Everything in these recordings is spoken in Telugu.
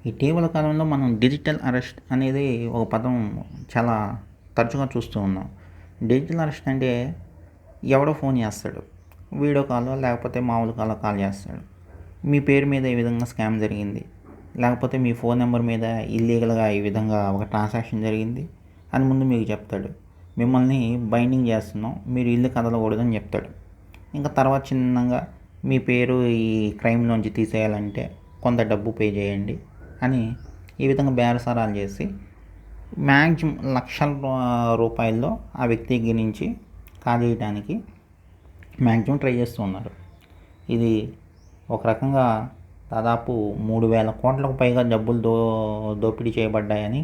ఇటీవల కాలంలో మనం డిజిటల్ అరెస్ట్ అనేది ఒక పదం చాలా తరచుగా చూస్తూ ఉన్నాం. డిజిటల్ అరెస్ట్ అంటే ఎవడో ఫోన్ చేస్తాడు. వీడియో కాలో లేకపోతే మామూలు కాలో కాల్ చేస్తాడు. మీ పేరు మీద ఈ విధంగా స్కామ్ జరిగింది. లేకపోతే మీ ఫోన్ నెంబర్ మీద ఇల్లీగల్‌గా ఈ విధంగా ఒక ట్రాన్సాక్షన్ జరిగింది అని ముందు మీకు చెప్తాడు. మిమ్మల్ని బైండింగ్ చేస్తున్నాం. మీరు ఇల్లు కదలకూడదని చెప్తాడు. ఇంకా తర్వాత చిన్నగా మీ పేరు ఈ క్రైమ్‌లోంచి తీసేయాలంటే కొంత డబ్బు పే చేయండి అని ఈ విధంగా బేరసారాలు చేసి మ్యాక్సిమం లక్షల రూపాయల్లో ఆ వ్యక్తి దగ్గర నుంచి కాజేయడానికి మ్యాక్సిమం ట్రై చేస్తూ ఉన్నారు. ఇది ఒక రకంగా దాదాపు 3,000 కోట్లకు పైగా డబ్బులు దోపిడీ చేయబడ్డాయని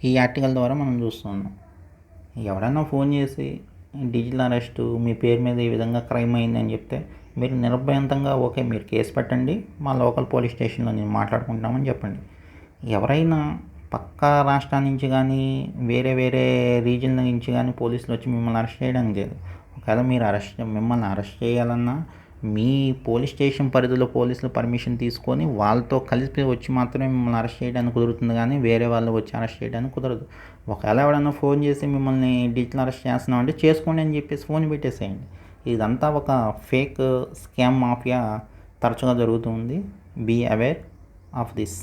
ఈ ఆర్టికల్ ద్వారా మనం చూస్తున్నాం. ఎవరైనా ఫోన్ చేసి డిజిటల్ అరెస్టు మీ పేరు మీద ఈ విధంగా క్రైమ్ అయిందని చెప్తే మీరు నిర్భయంతంగా ఓకే మీరు కేసు పెట్టండి, మా లోకల్ పోలీస్ స్టేషన్లో నేను మాట్లాడుకుంటామని చెప్పండి. ఎవరైనా పక్క రాష్ట్రాల నుంచి కానీ వేరే వేరే రీజియన్ నుంచి కానీ పోలీసులు వచ్చి మిమ్మల్ని అరెస్ట్ చేయడానికి లేదు. ఒకవేళ మీరు మిమ్మల్ని అరెస్ట్ చేయాలన్నా మీ పోలీస్ స్టేషన్ పరిధిలో పోలీసులు పర్మిషన్ తీసుకొని వాళ్ళతో కలిపి వచ్చి మాత్రమే మిమ్మల్ని అరెస్ట్ చేయడానికి కుదురుతుంది, కానీ వేరే వాళ్ళు వచ్చి అరెస్ట్ చేయడానికి కుదరదు. ఒకవేళ ఎవడన్నా ఫోన్ చేసి మిమ్మల్ని డిజిటల్ అరెస్ట్ చేస్తున్నాం అంటే చేసుకోండి అని చెప్పేసి ఫోన్ పెట్టేసేయండి. ఇదంతా ఒక ఫేక్ స్కామ్ మాఫియా తరచుగా జరుగుతుంది. Be aware of this.